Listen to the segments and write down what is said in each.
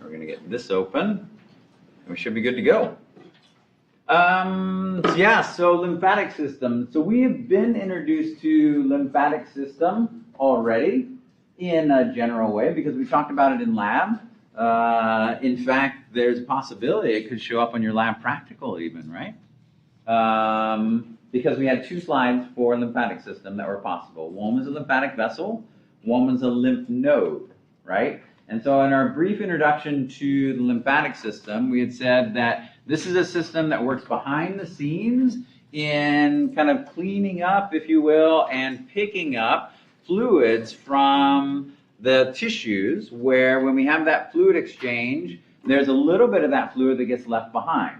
We're going to get this open, and we should be good to go. So lymphatic system. So we have been introduced to lymphatic system already in a general way because we talked about it in lab. In fact, there's a possibility it could show up on your lab practical even, right? Because we had 2 slides for lymphatic system that were possible. One was a lymphatic vessel, one was a lymph node, right? And so in our brief introduction to the lymphatic system, we had said that this is a system that works behind the scenes in kind of cleaning up, if you will, and picking up fluids from the tissues where when we have that fluid exchange, there's a little bit of that fluid that gets left behind.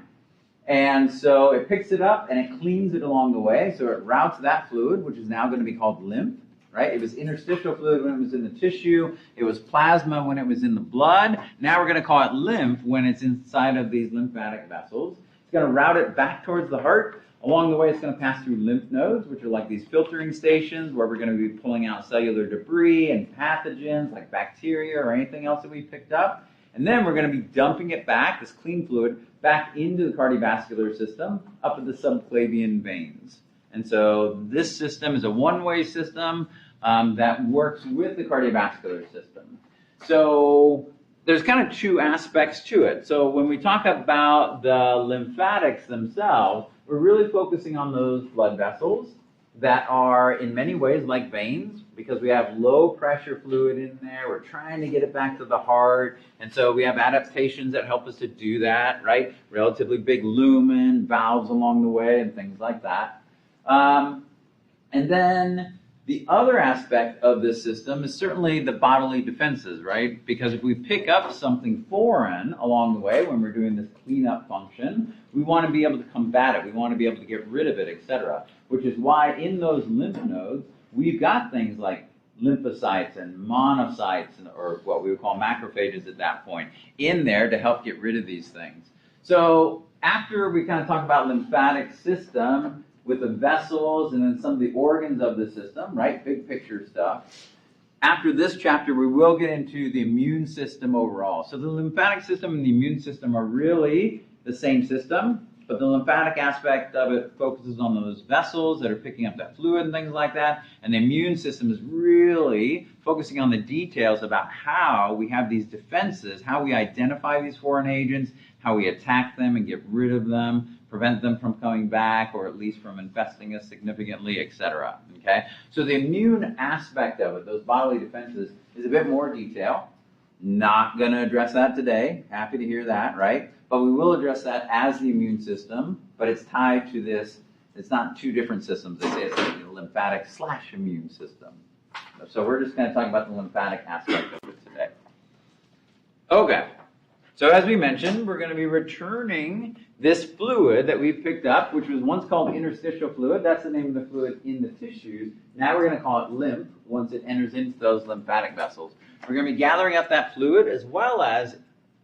And so it picks it up and it cleans it along the way. So it routes that fluid, which is now going to be called lymph. Right? It was interstitial fluid when it was in the tissue. It was plasma when it was in the blood. Now we're going to call it lymph when it's inside of these lymphatic vessels. It's going to route it back towards the heart. Along the way, it's going to pass through lymph nodes, which are like these filtering stations where we're going to be pulling out cellular debris and pathogens like bacteria or anything else that we picked up. And then we're going to be dumping it back, this clean fluid, back into the cardiovascular system up at the subclavian veins. And so this system is a one-way system that works with the cardiovascular system. So there's kind of 2 aspects to it. So when we talk about the lymphatics themselves, we're really focusing on those blood vessels that are in many ways like veins because we have low pressure fluid in there. We're trying to get it back to the heart. And so we have adaptations that help us to do that, right? Relatively big lumen, valves along the way, and things like that. And then the other aspect of this system is certainly the bodily defenses, right? Because if we pick up something foreign along the way when we're doing this cleanup function, we want to be able to combat it. We want to be able to get rid of it, etc. Which is why in those lymph nodes, we've got things like lymphocytes and monocytes, or what we would call macrophages at that point, in there to help get rid of these things. So after we kind of talk about lymphatic system, with the vessels and then some of the organs of the system, right? Big picture stuff. After this chapter, we will get into the immune system overall. So the lymphatic system and the immune system are really the same system, but the lymphatic aspect of it focuses on those vessels that are picking up that fluid and things like that. And the immune system is really focusing on the details about how we have these defenses, how we identify these foreign agents, how we attack them and get rid of them, prevent them from coming back, or at least from infesting us significantly, etc. Okay? So the immune aspect of it, those bodily defenses, is a bit more detail. Not going to address that today. Happy to hear that, right? But we will address that as the immune system, but it's tied to this. It's not 2 different systems. They say it's like the lymphatic/immune system. So we're just going to talk about the lymphatic aspect of it today. Okay. So as we mentioned, we're going to be returning this fluid that we've picked up, which was once called interstitial fluid. That's the name of the fluid in the tissues. Now we're going to call it lymph once it enters into those lymphatic vessels. We're going to be gathering up that fluid as well as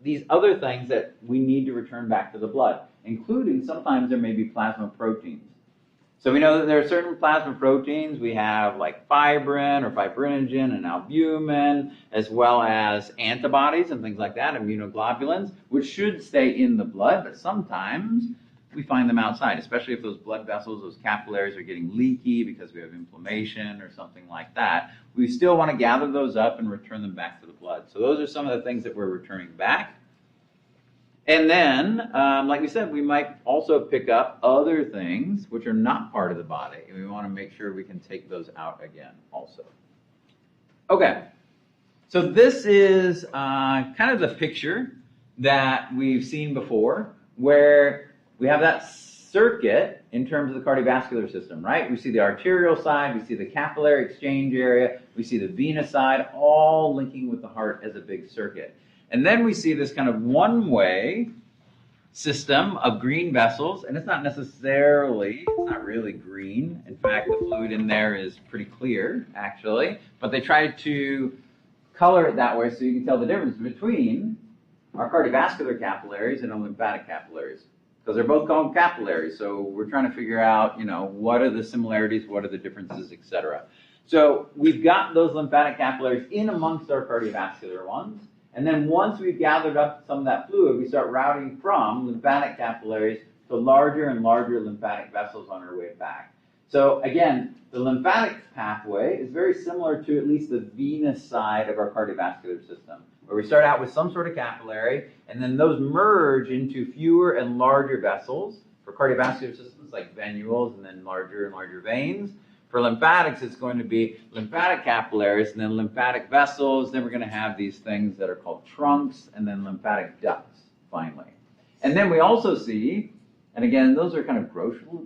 these other things that we need to return back to the blood, including sometimes there may be plasma proteins. So we know that there are certain plasma proteins. We have like fibrin or fibrinogen and albumin, as well as antibodies and things like that, immunoglobulins, which should stay in the blood, but sometimes we find them outside, especially if those blood vessels, those capillaries are getting leaky because we have inflammation or something like that. We still want to gather those up and return them back to the blood. So those are some of the things that we're returning back. And then, like we said, we might also pick up other things which are not part of the body. And we want to make sure we can take those out again also. Okay, so this is kind of the picture that we've seen before, where we have that circuit in terms of the cardiovascular system, right? We see the arterial side, we see the capillary exchange area, we see the venous side, all linking with the heart as a big circuit. And then we see this kind of one-way system of green vessels, and it's not really green. In fact, the fluid in there is pretty clear, actually, but they tried to color it that way so you can tell the difference between our cardiovascular capillaries and our lymphatic capillaries, because they're both called capillaries. So we're trying to figure out, what are the similarities, what are the differences, etc. So we've got those lymphatic capillaries in amongst our cardiovascular ones. And then once we've gathered up some of that fluid, we start routing from lymphatic capillaries to larger and larger lymphatic vessels on our way back. So again, the lymphatic pathway is very similar to at least the venous side of our cardiovascular system, where we start out with some sort of capillary, and then those merge into fewer and larger vessels. For cardiovascular systems like venules, and then larger and larger veins. For lymphatics, it's going to be lymphatic capillaries, and then lymphatic vessels. Then we're going to have these things that are called trunks, and then lymphatic ducts, finally. And then we also see, and again, those are kind of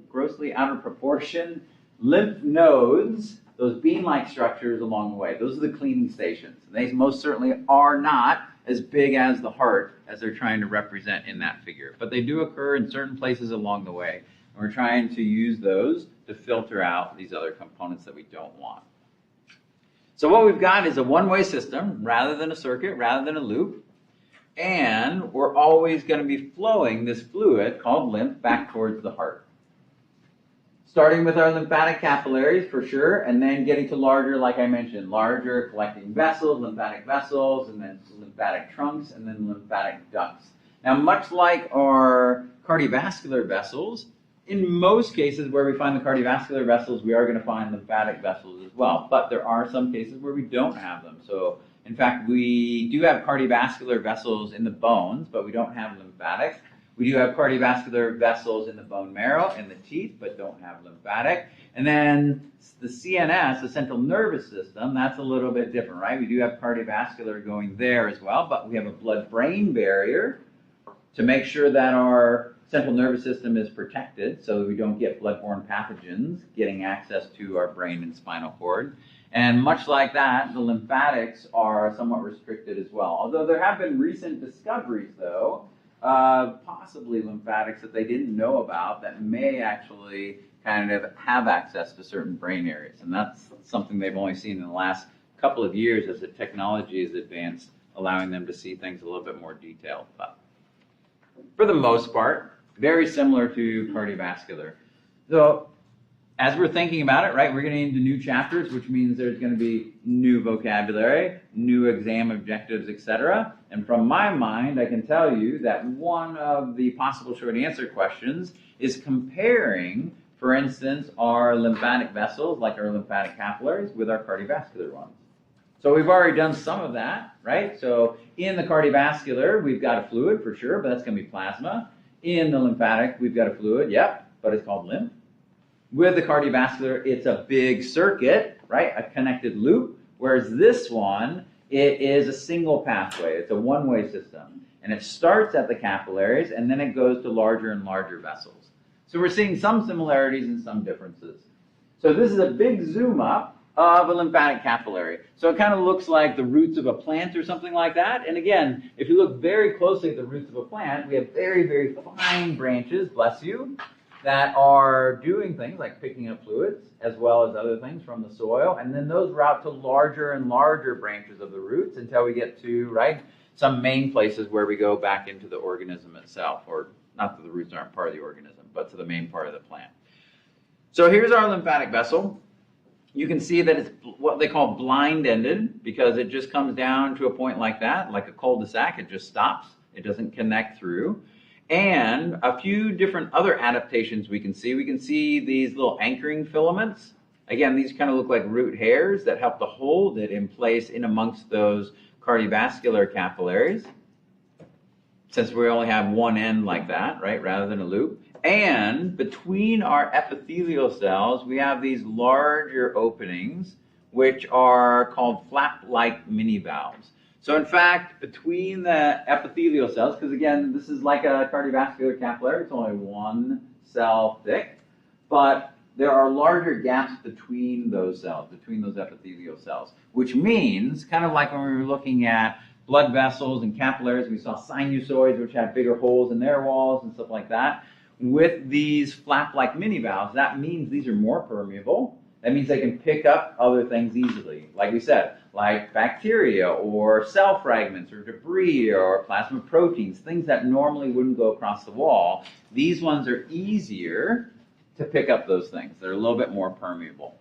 grossly out of proportion, lymph nodes, those bean-like structures along the way. Those are the cleaning stations. And they most certainly are not as big as the heart as they're trying to represent in that figure. But they do occur in certain places along the way. And we're trying to use those to filter out these other components that we don't want. So what we've got is a one-way system rather than a circuit, rather than a loop. And we're always going to be flowing this fluid called lymph back towards the heart. Starting with our lymphatic capillaries for sure, and then getting to larger, like I mentioned, larger collecting vessels, lymphatic vessels, and then lymphatic trunks, and then lymphatic ducts. Now, much like our cardiovascular vessels, in most cases where we find the cardiovascular vessels, we are going to find lymphatic vessels as well. But there are some cases where we don't have them. So, in fact, we do have cardiovascular vessels in the bones, but we don't have lymphatic. We do have cardiovascular vessels in the bone marrow, in the teeth, but don't have lymphatic. And then the CNS, the central nervous system, that's a little bit different, right? We do have cardiovascular going there as well, but we have a blood-brain barrier to make sure that our central nervous system is protected so that we don't get blood-borne pathogens getting access to our brain and spinal cord. And much like that, the lymphatics are somewhat restricted as well. Although there have been recent discoveries, though, possibly lymphatics that they didn't know about that may actually kind of have access to certain brain areas. And that's something they've only seen in the last couple of years as the technology has advanced, allowing them to see things a little bit more detailed. But for the most part, very similar to cardiovascular. So as we're thinking about it, right, we're getting into new chapters, which means there's going to be new vocabulary, new exam objectives, etc. And from my mind, I can tell you that one of the possible short answer questions is comparing, for instance, our lymphatic vessels, like our lymphatic capillaries, with our cardiovascular ones. So we've already done some of that, right? So in the cardiovascular, we've got a fluid for sure, but that's going to be plasma. In the lymphatic, we've got a fluid, yep, but it's called lymph. With the cardiovascular, it's a big circuit, right? A connected loop. Whereas this one, it is a single pathway. It's a one-way system. And it starts at the capillaries, and then it goes to larger and larger vessels. So we're seeing some similarities and some differences. So this is a big zoom up of a lymphatic capillary. So it kind of looks like the roots of a plant or something like that. And again, if you look very closely at the roots of a plant, we have very, very fine branches, bless you, that are doing things like picking up fluids as well as other things from the soil. And then those route to larger and larger branches of the roots until we get to, right, some main places where we go back into the organism itself, or not that the roots aren't part of the organism, but to the main part of the plant. So here's our lymphatic vessel. You can see that it's what they call blind-ended because it just comes down to a point like that, like a cul-de-sac. It just stops. It doesn't connect through. And a few different other adaptations we can see. We can see these little anchoring filaments. Again, these kind of look like root hairs that help to hold it in place in amongst those cardiovascular capillaries, since we only have one end like that, right, rather than a loop. And between our epithelial cells, we have these larger openings, which are called flap-like mini-valves. So in fact, between the epithelial cells, because again, this is like a cardiovascular capillary, it's only one cell thick, but there are larger gaps between those cells, between those epithelial cells, which means, kind of like when we were looking at blood vessels and capillaries, we saw sinusoids, which have bigger holes in their walls and stuff like that. With these flap-like mini-valves, that means these are more permeable. That means they can pick up other things easily. Like we said, like bacteria or cell fragments or debris or plasma proteins, things that normally wouldn't go across the wall. These ones are easier to pick up those things. They're a little bit more permeable.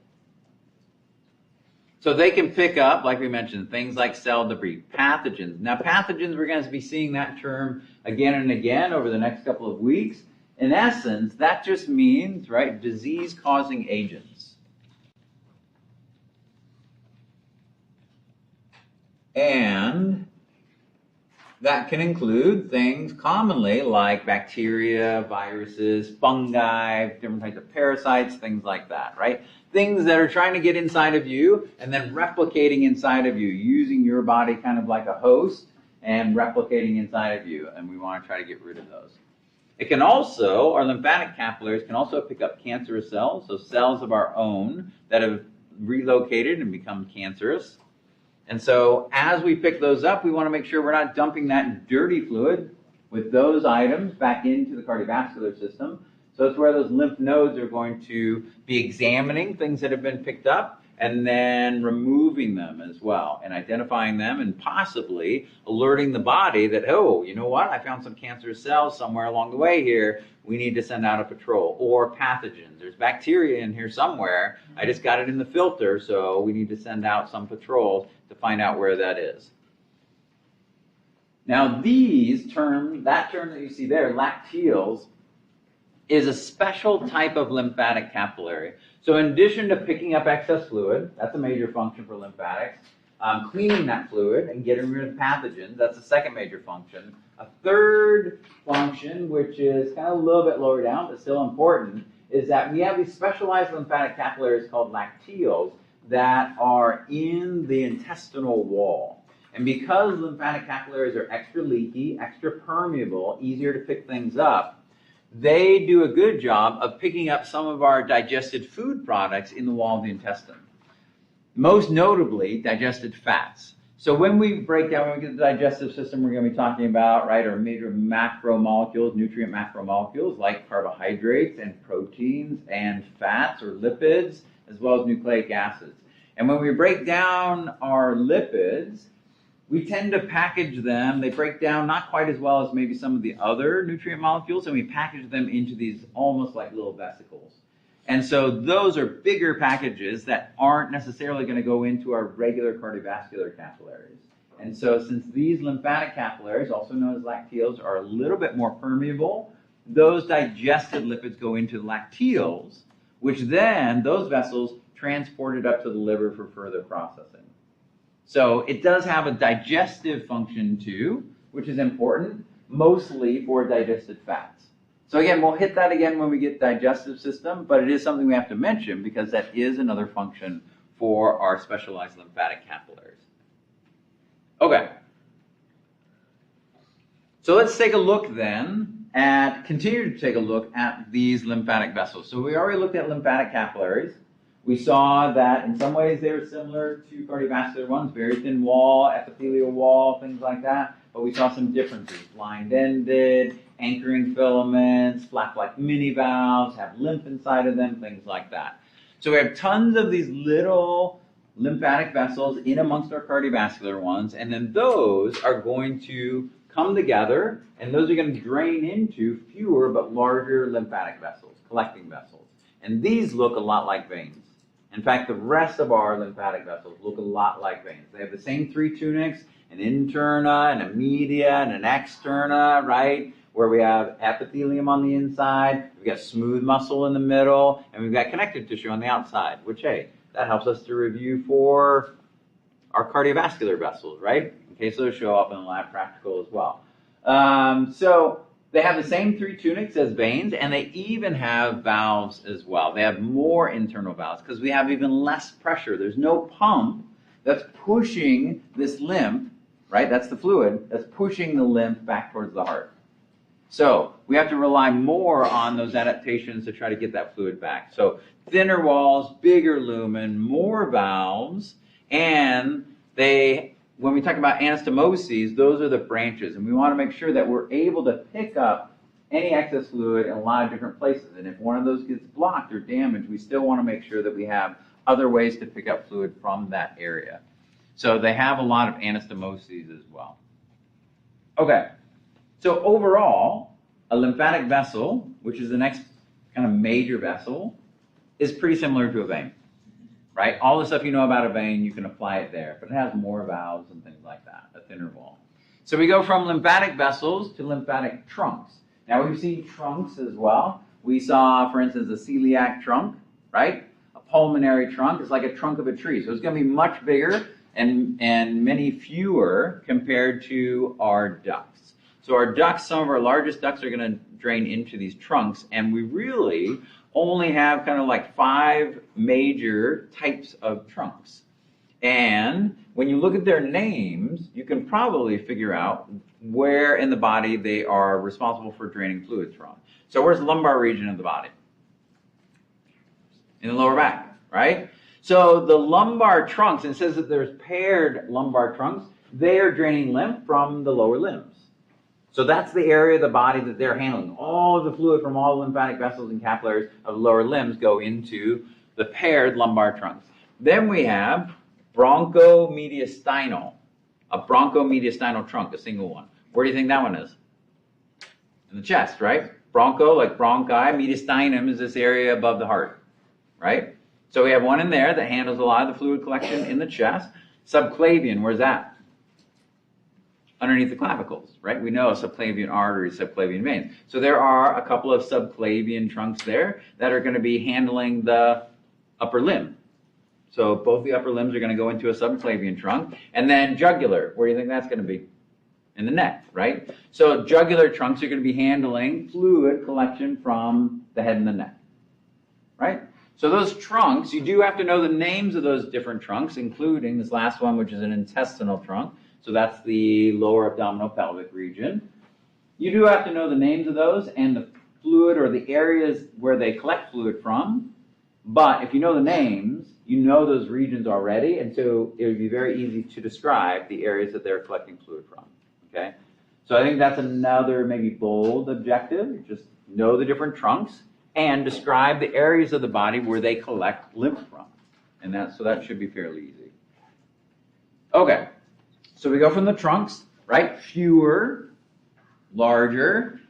So they can pick up, like we mentioned, things like cell debris, pathogens. Now pathogens, we're going to be seeing that term again and again over the next couple of weeks. In essence, that just means, right, disease-causing agents. And that can include things commonly like bacteria, viruses, fungi, different types of parasites, things like that, right? Things that are trying to get inside of you and then replicating inside of you, using your body kind of like a host and replicating inside of you. And we want to try to get rid of those. It can also, our lymphatic capillaries can also pick up cancerous cells, so cells of our own that have relocated and become cancerous. And so as we pick those up, we want to make sure we're not dumping that dirty fluid with those items back into the cardiovascular system. So it's where those lymph nodes are going to be examining things that have been picked up and then removing them as well and identifying them and possibly alerting the body that, oh, you know what, I found some cancerous cells somewhere along the way here. We need to send out a patrol. Or pathogens. There's bacteria in here somewhere. I just got it in the filter, so we need to send out some patrols to find out where that is. Now that term that you see there, lacteals, is a special type of lymphatic capillary. So in addition to picking up excess fluid, that's a major function for lymphatics, cleaning that fluid and getting rid of pathogens, that's the second major function. A third function, which is kind of a little bit lower down, but still important, is that we have these specialized lymphatic capillaries called lacteals that are in the intestinal wall. And because lymphatic capillaries are extra leaky, extra permeable, easier to pick things up, they do a good job of picking up some of our digested food products in the wall of the intestine. Most notably, digested fats. So when we break down, when we get the digestive system, we're going to be talking about, right, our major macromolecules, nutrient macromolecules, like carbohydrates and proteins and fats or lipids, as well as nucleic acids. And when we break down our lipids, we tend to package them. They break down not quite as well as maybe some of the other nutrient molecules, and we package them into these almost like little vesicles. And so those are bigger packages that aren't necessarily going to go into our regular cardiovascular capillaries. And so since these lymphatic capillaries, also known as lacteals, are a little bit more permeable, those digested lipids go into lacteals, which then those vessels transport it up to the liver for further processing. So it does have a digestive function too, which is important, mostly for digested fats. So again, we'll hit that again when we get digestive system, but it is something we have to mention because that is another function for our specialized lymphatic capillaries. Okay. So let's take a look then continue to take a look at these lymphatic vessels. So we already looked at lymphatic capillaries. We saw that in some ways they were similar to cardiovascular ones, very thin wall, epithelial wall, things like that. But we saw some differences, blind-ended, anchoring filaments, flap-like mini valves, have lymph inside of them, things like that. So we have tons of these little lymphatic vessels in amongst our cardiovascular ones, and then those are going to come together, and those are going to drain into fewer but larger lymphatic vessels, collecting vessels. And these look a lot like veins. In fact, the rest of our lymphatic vessels look a lot like veins. They have the same three tunics, an interna, and a media, and an externa, right? Where we have epithelium on the inside, we've got smooth muscle in the middle, and we've got connective tissue on the outside, which, hey, that helps us to review for our cardiovascular vessels, right? In case those show up in the lab practical as well. So they have the same three tunics as veins, and they even have valves as well. They have more internal valves because we have even less pressure. There's no pump that's pushing this lymph, right? That's the fluid that's pushing the lymph back towards the heart. So we have to rely more on those adaptations to try to get that fluid back. So thinner walls, bigger lumen, more valves, and when we talk about anastomoses, those are the branches, and we want to make sure that we're able to pick up any excess fluid in a lot of different places. And if one of those gets blocked or damaged, we still want to make sure that we have other ways to pick up fluid from that area. So they have a lot of anastomoses as well. Okay, so overall, a lymphatic vessel, which is the next kind of major vessel, is pretty similar to a vein. right? All the stuff you know about a vein, you can apply it there, but it has more valves and things like that, a thinner wall. So we go from lymphatic vessels to lymphatic trunks. Now we've seen trunks as well. We saw, for instance, a celiac trunk, right? A pulmonary trunk is like a trunk of a tree. So it's going to be much bigger and many fewer compared to our ducts. So our ducts, some of our largest ducts are going to drain into these trunks, and we really only have kind of like 5 major types of trunks. And when you look at their names, you can probably figure out where in the body they are responsible for draining fluids from. So where's the lumbar region of the body? In the lower back, right? So the lumbar trunks, it says that there's paired lumbar trunks, they are draining lymph from the lower limbs. So that's the area of the body that they're handling. All of the fluid from all the lymphatic vessels and capillaries of the lower limbs go into the paired lumbar trunks. Then we have bronchomediastinal, a bronchomediastinal trunk, a single one. Where do you think that one is? In the chest, right? Broncho, like bronchi, mediastinum is this area above the heart, right? So we have one in there that handles a lot of the fluid collection in the chest. Subclavian, where's that? Underneath the clavicles, right? We know subclavian arteries, subclavian veins. So there are a couple of subclavian trunks there that are going to be handling the upper limb. So both the upper limbs are going to go into a subclavian trunk. And then jugular, where do you think that's going to be? In the neck, right? So jugular trunks are going to be handling fluid collection from the head and the neck, right? So those trunks, you do have to know the names of those different trunks, including this last one, which is an intestinal trunk. So that's the lower abdominal pelvic region. You do have to know the names of those and the fluid or the areas where they collect fluid from. But if you know the names, you know those regions already, and so it would be very easy to describe the areas that they're collecting fluid from. Okay? So I think that's another maybe bold objective. Just know the different trunks and describe the areas of the body where they collect lymph from. And so that should be fairly easy. Okay. So we go from the trunks, right? Fewer, larger.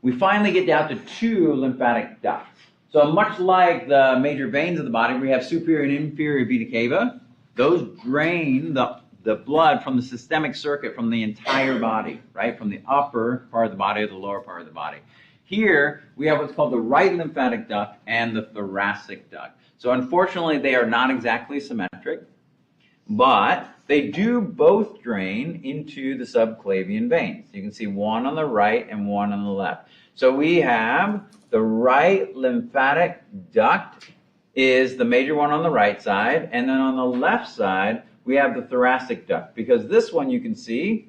We finally get down to 2 lymphatic ducts. So much like the major veins of the body, we have superior and inferior vena cava. Those drain the blood from the systemic circuit from the entire body, right? From the upper part of the body to the lower part of the body. Here, we have what's called the right lymphatic duct and the thoracic duct. So unfortunately, they are not exactly symmetric, but they do both drain into the subclavian veins. You can see one on the right and one on the left. So we have the right lymphatic duct is the major one on the right side, and then on the left side, we have the thoracic duct, because this one you can see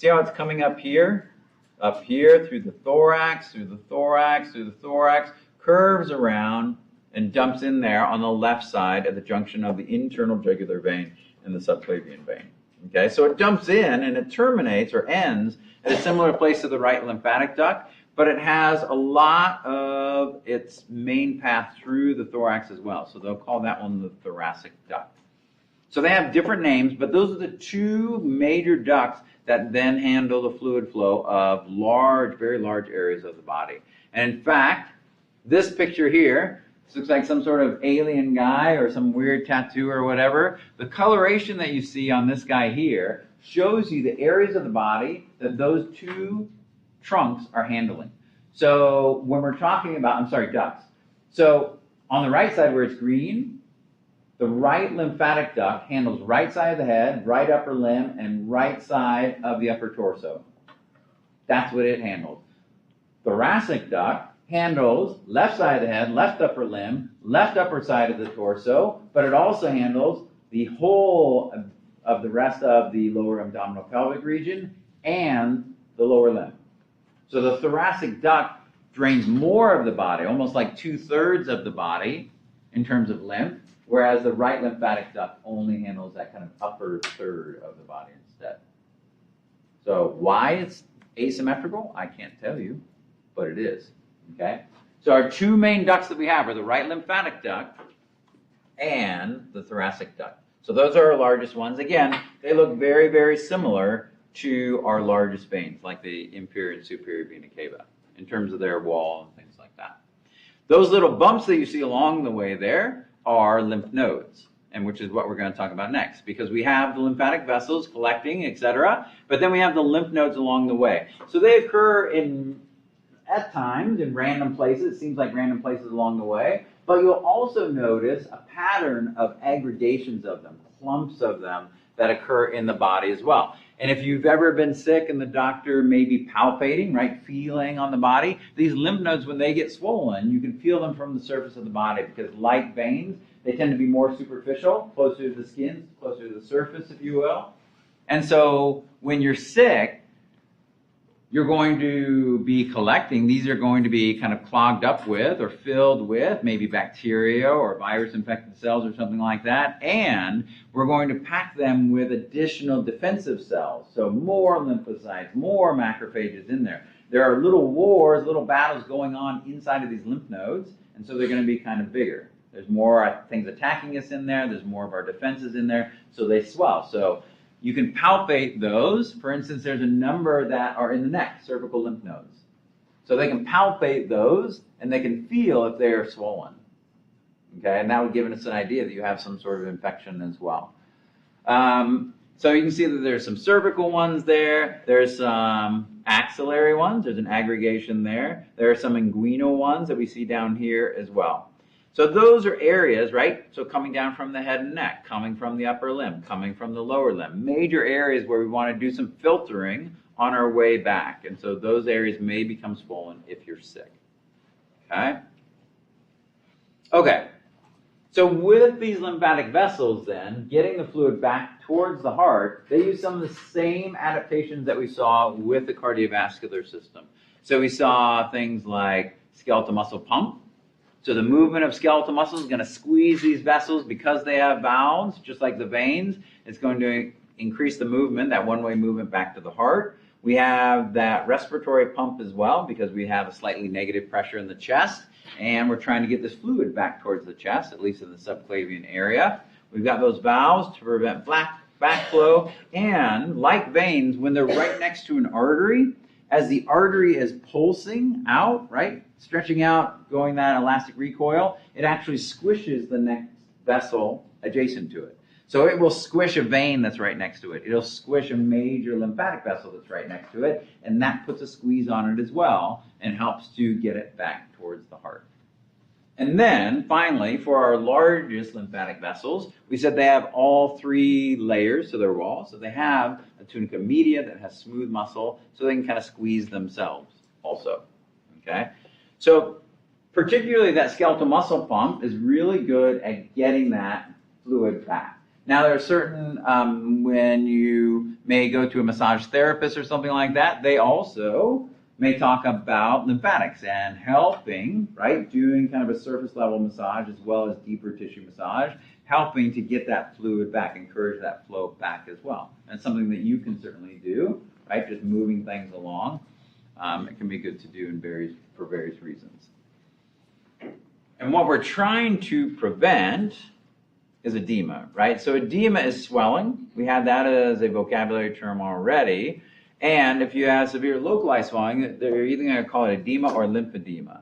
how it's coming up here, through the thorax, through the thorax, through the thorax, curves around and dumps in there on the left side at the junction of the internal jugular vein and the subclavian vein. Okay, so it dumps in and it terminates or ends at a similar place to the right lymphatic duct, but it has a lot of its main path through the thorax as well. So they'll call that one the thoracic duct. So they have different names, but those are the 2 major ducts that then handle the fluid flow of large, very large areas of the body. And in fact, this picture here, this looks like some sort of alien guy or some weird tattoo or whatever. The coloration that you see on this guy here shows you the areas of the body that those 2 trunks are handling. So when we're talking about, ducts. So on the right side where it's green, the right lymphatic duct handles right side of the head, right upper limb, and right side of the upper torso. That's what it handles. Thoracic duct handles left side of the head, left upper limb, left upper side of the torso, but it also handles the whole of the rest of the lower abdominal pelvic region and the lower limb. So the thoracic duct drains more of the body, almost like 2/3 of the body in terms of lymph, whereas the right lymphatic duct only handles that kind of upper third of the body instead. So why it's asymmetrical, I can't tell you, but it is. Okay? So our 2 main ducts that we have are the right lymphatic duct and the thoracic duct. So those are our largest ones. Again, they look very, very similar to our largest veins, like the inferior and superior vena cava, in terms of their wall and things like that. Those little bumps that you see along the way there are lymph nodes. and which is what we're going to talk about next, because we have the lymphatic vessels collecting, etc., but then we have the lymph nodes along the way. So they occur at times in random places. It seems like random places along the way, but you'll also notice a pattern of aggregations of them, clumps of them that occur in the body as well. And if you've ever been sick and the doctor may be palpating, right, feeling on the body, these lymph nodes, when they get swollen, you can feel them from the surface of the body, because like veins, they tend to be more superficial, closer to the skin, closer to the surface, if you will. And so when you're sick, you're going to be collecting. These are going to be kind of clogged up with or filled with maybe bacteria or virus-infected cells or something like that. And we're going to pack them with additional defensive cells. So more lymphocytes, more macrophages in there. There are little wars, little battles going on inside of these lymph nodes, and so they're going to be kind of bigger. There's more things attacking us in there. There's more of our defenses in there, so they swell. So you can palpate those. For instance, there's a number that are in the neck, cervical lymph nodes. So they can palpate those, and they can feel if they are swollen. Okay, and that would give us an idea that you have some sort of infection as well. So you can see that there's some cervical ones there. There's some axillary ones. There's an aggregation there. There are some inguinal ones that we see down here as well. So those are areas, right? So coming down from the head and neck, coming from the upper limb, coming from the lower limb. Major areas where we want to do some filtering on our way back. And so those areas may become swollen if you're sick. Okay? Okay. So with these lymphatic vessels then, getting the fluid back towards the heart, they use some of the same adaptations that we saw with the cardiovascular system. So we saw things like skeletal muscle pump. So the movement of skeletal muscle is going to squeeze these vessels because they have valves, just like the veins. It's going to increase the movement, that one-way movement back to the heart. We have that respiratory pump as well, because we have a slightly negative pressure in the chest, and we're trying to get this fluid back towards the chest, at least in the subclavian area. We've got those valves to prevent backflow, and like veins, when they're right next to an artery, as the artery is pulsing out, right, stretching out, going that elastic recoil, it actually squishes the next vessel adjacent to it. So it will squish a vein that's right next to it. It'll squish a major lymphatic vessel that's right next to it, and that puts a squeeze on it as well and helps to get it back towards the heart. And then, finally, for our largest lymphatic vessels, we said they have all three layers to their wall. So they have a tunica media that has smooth muscle, so they can kind of squeeze themselves also. Okay? So particularly that skeletal muscle pump is really good at getting that fluid back. Now, there are certain, when you may go to a massage therapist or something like that, they also may talk about lymphatics and helping, right, doing kind of a surface level massage as well as deeper tissue massage, helping to get that fluid back, encourage that flow back as well. And something that you can certainly do, right, just moving things along. It can be good to do for various reasons. And what we're trying to prevent is edema, right? So edema is swelling. We had that as a vocabulary term already. And if you have severe localized swelling, they're either going to call it edema or lymphedema.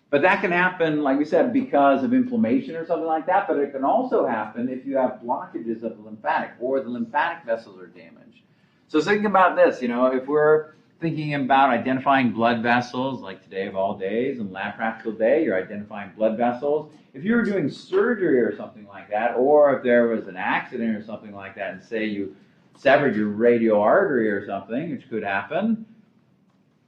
But that can happen, like we said, because of inflammation or something like that, but it can also happen if you have blockages of the lymphatic or the lymphatic vessels are damaged. So think about this, if we're thinking about identifying blood vessels, like today of all days and lab practical day, you're identifying blood vessels. If you were doing surgery or something like that, or if there was an accident or something like that, and say you severed your radial artery or something, which could happen,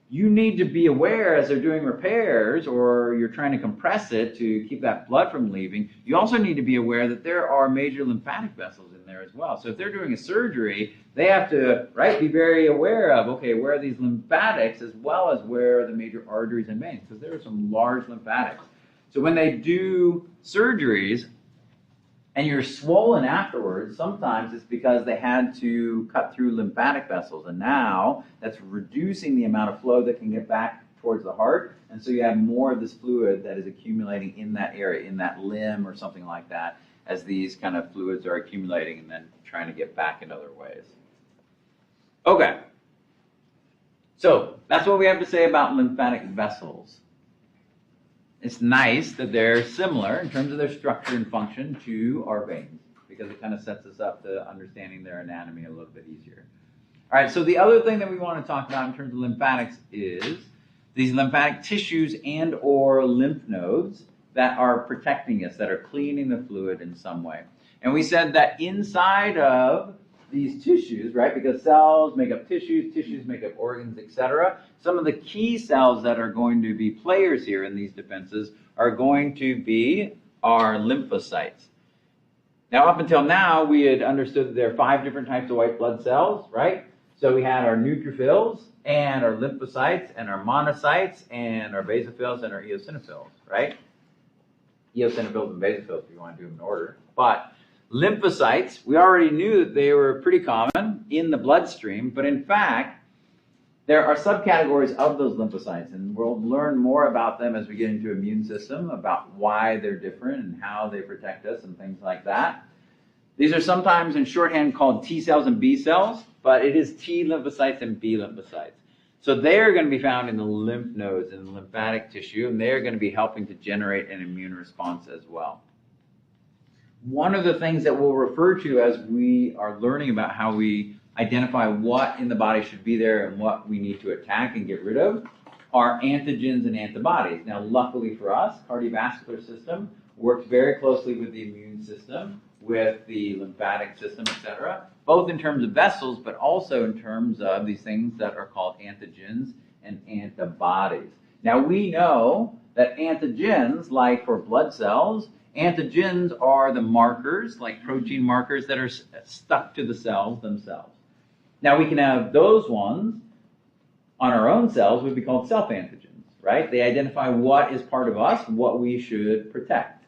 you need to be aware as they're doing repairs or you're trying to compress it to keep that blood from leaving. You also need to be aware that there are major lymphatic vessels in there as well. So if they're doing a surgery, they have to, right, be very aware of, okay, where are these lymphatics as well as where are the major arteries and veins, because there are some large lymphatics. So when they do surgeries, and you're swollen afterwards, sometimes it's because they had to cut through lymphatic vessels. And now that's reducing the amount of flow that can get back towards the heart. And so you have more of this fluid that is accumulating in that area, in that limb or something like that, as these kind of fluids are accumulating and then trying to get back in other ways. Okay. So that's what we have to say about lymphatic vessels. It's nice that they're similar in terms of their structure and function to our veins. because it kind of sets us up to understanding their anatomy a little bit easier. All right, so the other thing that we want to talk about in terms of lymphatics is these lymphatic tissues and or lymph nodes that are protecting us, that are cleaning the fluid in some way. And we said that inside of these tissues, right, because cells make up tissues, tissues make up organs, etc. Some of the key cells that are going to be players here in these defenses are going to be our lymphocytes. Now, up until now, we had understood that there are 5 different types of white blood cells, right? So we had our neutrophils and our lymphocytes and our monocytes and our basophils and our eosinophils, right? Eosinophils and basophils if you want to do them in order. But lymphocytes, we already knew that they were pretty common in the bloodstream, but in fact, there are subcategories of those lymphocytes, and we'll learn more about them as we get into immune system, about why they're different and how they protect us and things like that. These are sometimes in shorthand called T cells and B cells, but it is T lymphocytes and B lymphocytes. So they are going to be found in the lymph nodes and the lymphatic tissue, and they're going to be helping to generate an immune response as well. One of the things that we'll refer to as we are learning about how we identify what in the body should be there and what we need to attack and get rid of are antigens and antibodies. Now, luckily for us, cardiovascular system works very closely with the immune system, with the lymphatic system, etc., both in terms of vessels, but also in terms of these things that are called antigens and antibodies. Now, we know that antigens, like for blood cells, antigens are the markers, like protein markers, that are stuck to the cells themselves. Now, we can have those ones on our own cells would be called self-antigens, right? They identify what is part of us, what we should protect.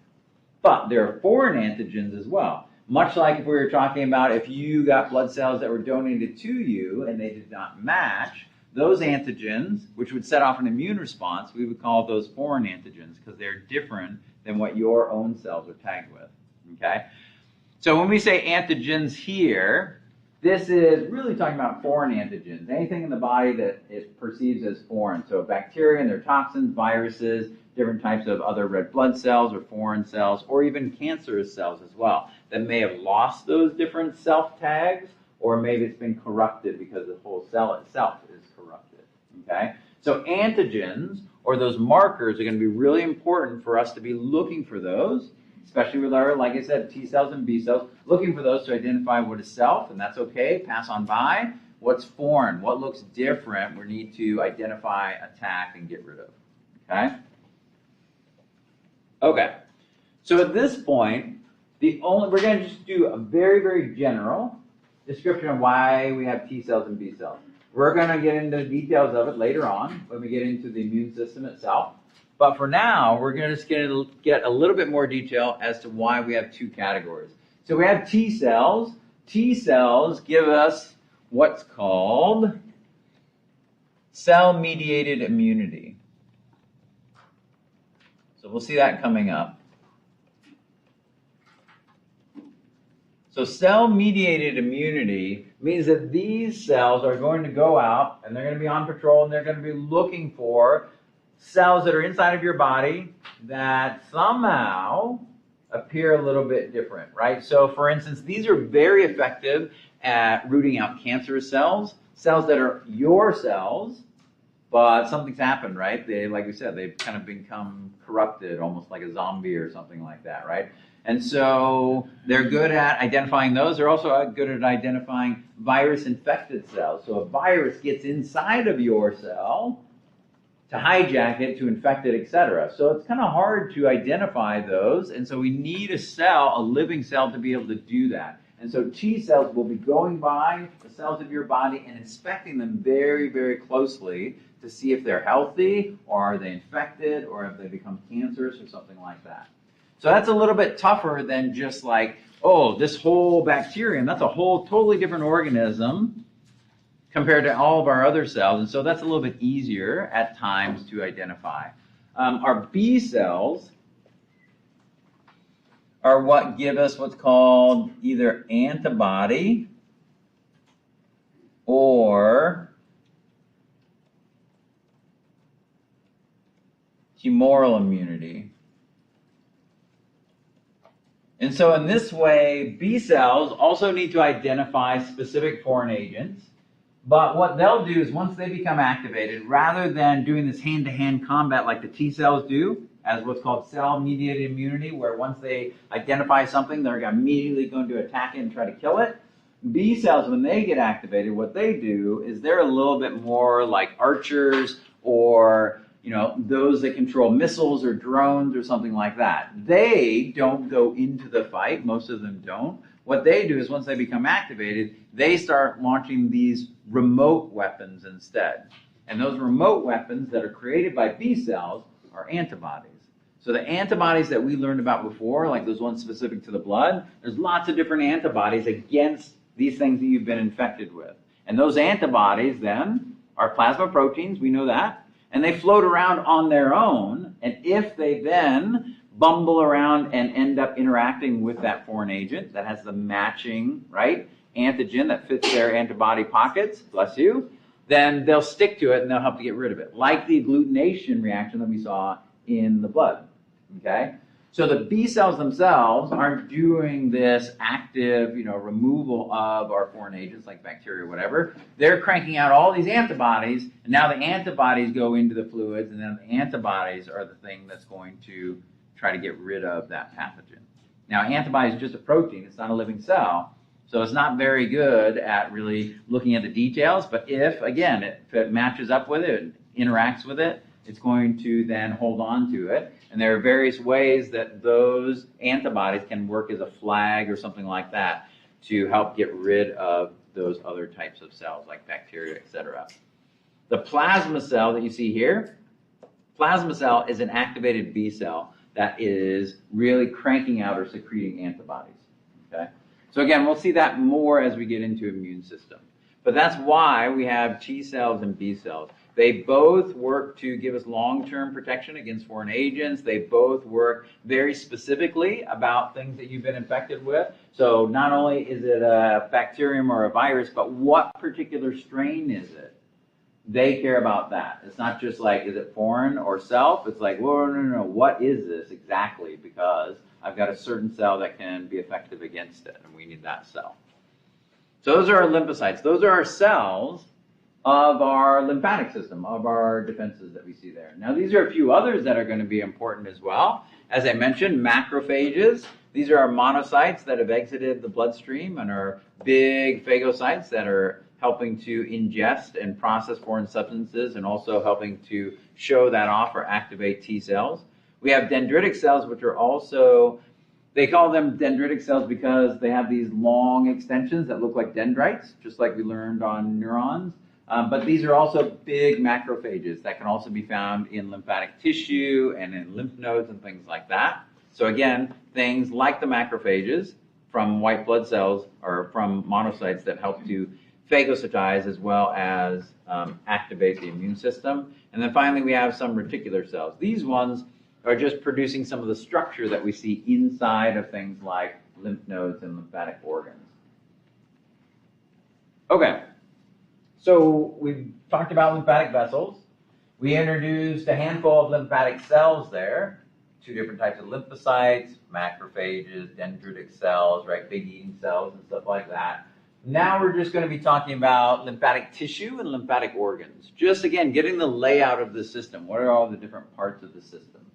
But there are foreign antigens as well. Much like if we were talking about if you got blood cells that were donated to you and they did not match, those antigens, which would set off an immune response, we would call those foreign antigens because they're different than what your own cells are tagged with, okay? So when we say antigens here, this is really talking about foreign antigens, anything in the body that it perceives as foreign. So bacteria and their toxins, viruses, different types of other red blood cells or foreign cells, or even cancerous cells as well, that may have lost those different self-tags, or maybe it's been corrupted because the whole cell itself is corrupted, okay? So antigens, or those markers, are going to be really important for us to be looking for those, especially with our, like I said, T cells and B cells, looking for those to identify what is self, and that's okay, pass on by. What's foreign, what looks different, we need to identify, attack, and get rid of, okay? Okay, so at this point, we're going to just do a very, very general description of why we have T cells and B cells. We're going to get into the details of it later on when we get into the immune system itself. But for now, we're going to just get a little bit more detail as to why we have 2 categories. So we have T cells. T cells give us what's called cell-mediated immunity. So we'll see that coming up. So cell-mediated immunity means that these cells are going to go out and they're going to be on patrol and they're going to be looking for cells that are inside of your body that somehow appear a little bit different, right? So for instance, these are very effective at rooting out cancerous cells, cells that are your cells, but something's happened, right? They, like we said, they've kind of become corrupted, almost like a zombie or something like that, right? And so they're good at identifying those. They're also good at identifying virus-infected cells. So a virus gets inside of your cell to hijack it, to infect it, etc. So it's kind of hard to identify those, and so we need a cell, a living cell, to be able to do that. And so T cells will be going by the cells of your body and inspecting them very, very closely to see if they're healthy, or are they infected, or have they become cancerous, or something like that. So that's a little bit tougher than just like, oh, this whole bacterium, that's a whole totally different organism compared to all of our other cells. And so that's a little bit easier at times to identify. Our B cells are what give us what's called either antibody or humoral immunity. And so in this way, B cells also need to identify specific foreign agents. But what they'll do is once they become activated, rather than doing this hand-to-hand combat like the T cells do, as what's called cell-mediated immunity, where once they identify something, they're immediately going to attack it and try to kill it. B cells, when they get activated, what they do is they're a little bit more like archers or those that control missiles or drones or something like that. They don't go into the fight. Most of them don't. What they do is once they become activated, they start launching these remote weapons instead. And those remote weapons that are created by B cells are antibodies. So the antibodies that we learned about before, like those ones specific to the blood, there's lots of different antibodies against these things that you've been infected with. And those antibodies then are plasma proteins, we know that, and they float around on their own, and if they then bumble around and end up interacting with that foreign agent that has the matching, antigen that fits their antibody pockets, bless you, then they'll stick to it and they'll help to get rid of it, like the agglutination reaction that we saw in the blood, okay? So the B cells themselves aren't doing this active, removal of our foreign agents like bacteria or whatever. They're cranking out all these antibodies, and now the antibodies go into the fluids, and then the antibodies are the thing that's going to try to get rid of that pathogen. Now, antibody is just a protein. It's not a living cell, so it's not very good at really looking at the details, but if it matches up with it, interacts with it, it's going to then hold on to it. And there are various ways that those antibodies can work as a flag or something like that to help get rid of those other types of cells like bacteria, etc. The plasma cell that you see here, plasma cell is an activated B cell that is really cranking out or secreting antibodies. Okay? So again, we'll see that more as we get into immune system. But that's why we have T cells and B cells. They both work to give us long-term protection against foreign agents. They both work very specifically about things that you've been infected with. So not only is it a bacterium or a virus, but what particular strain is it? They care about that. It's not just like, is it foreign or self? It's like, whoa, no, what is this exactly? Because I've got a certain cell that can be effective against it, and we need that cell. So those are our lymphocytes. Those are our cells of our lymphatic system, of our defenses that we see there. Now, these are a few others that are going to be important as well. As I mentioned, macrophages. These are our monocytes that have exited the bloodstream and are big phagocytes that are helping to ingest and process foreign substances and also helping to show that off or activate T cells. We have dendritic cells, which are also, they call them dendritic cells because they have these long extensions that look like dendrites, just like we learned on neurons. But these are also big macrophages that can also be found in lymphatic tissue and in lymph nodes and things like that. So again, things like the macrophages from white blood cells or from monocytes that help to phagocytize as well as activate the immune system. And then finally, we have some reticular cells. These ones are just producing some of the structure that we see inside of things like lymph nodes and lymphatic organs. Okay. So we've talked about lymphatic vessels. We introduced a handful of lymphatic cells there, two different types of lymphocytes, macrophages, dendritic cells, big eating cells and stuff like that. Now we're just going to be talking about lymphatic tissue and lymphatic organs. Just again, getting the layout of the system. What are all the different parts of the system?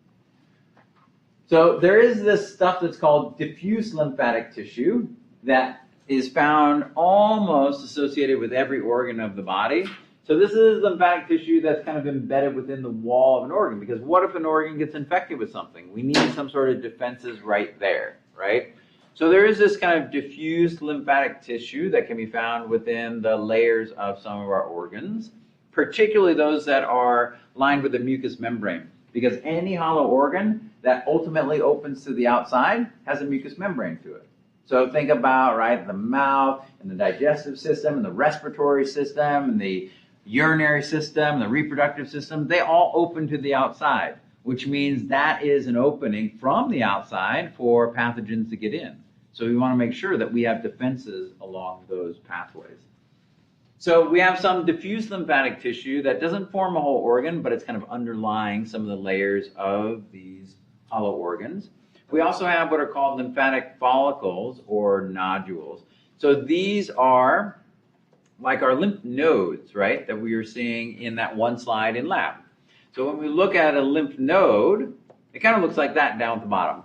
So there is this stuff that's called diffuse lymphatic tissue that is found almost associated with every organ of the body. So this is lymphatic tissue that's kind of embedded within the wall of an organ, because what if an organ gets infected with something? We need some sort of defenses right there, right? So there is this kind of diffuse lymphatic tissue that can be found within the layers of some of our organs, particularly those that are lined with the mucous membrane, because any hollow organ that ultimately opens to the outside has a mucous membrane to it. So think about, the mouth and the digestive system and the respiratory system and the urinary system, the reproductive system, they all open to the outside, which means that is an opening from the outside for pathogens to get in. So we want to make sure that we have defenses along those pathways. So we have some diffuse lymphatic tissue that doesn't form a whole organ, but it's kind of underlying some of the layers of these hollow organs. We also have what are called lymphatic follicles or nodules. So these are like our lymph nodes, right, that we were seeing in that one slide in lab. So when we look at a lymph node, it kind of looks like that down at the bottom.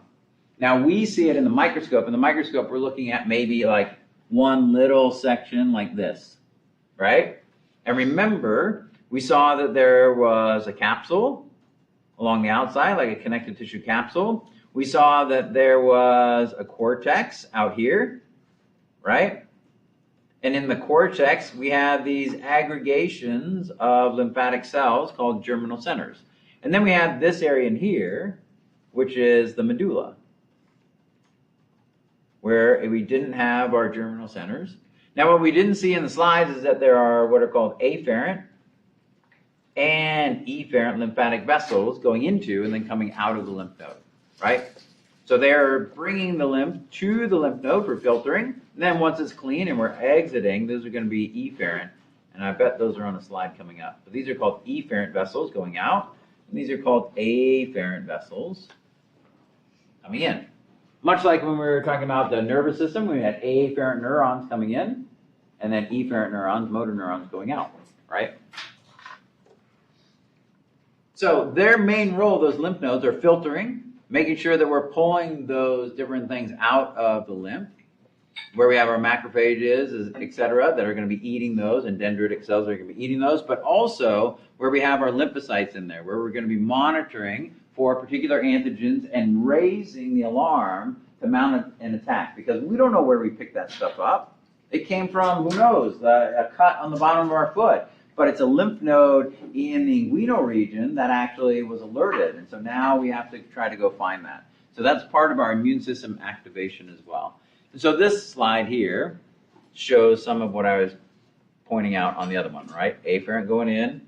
Now we see it in the microscope. In the microscope, we're looking at maybe like one little section like this, right? And remember, we saw that there was a capsule along the outside, like a connective tissue capsule. We saw that there was a cortex out here, right? And in the cortex, we have these aggregations of lymphatic cells called germinal centers. And then we have this area in here, which is the medulla, where we didn't have our germinal centers. Now, what we didn't see in the slides is that there are what are called afferent and efferent lymphatic vessels going into and then coming out of the lymph node, right? So they're bringing the lymph to the lymph node for filtering. And then once it's clean and we're exiting, those are going to be efferent. And I bet those are on a slide coming up. But these are called efferent vessels going out. And these are called afferent vessels coming in. Much like when we were talking about the nervous system, we had afferent neurons coming in and then efferent neurons, motor neurons going out, right? So their main role, those lymph nodes, are filtering, making sure that we're pulling those different things out of the lymph, where we have our macrophages, et cetera, that are going to be eating those, and dendritic cells are going to be eating those, but also where we have our lymphocytes in there, where we're going to be monitoring for particular antigens and raising the alarm to mount an attack, because we don't know where we picked that stuff up. It came from, who knows, a cut on the bottom of our foot. But it's a lymph node in the inguinal region that actually was alerted. And so now we have to try to go find that. So that's part of our immune system activation as well. And so this slide here shows some of what I was pointing out on the other one, right? Afferent going in,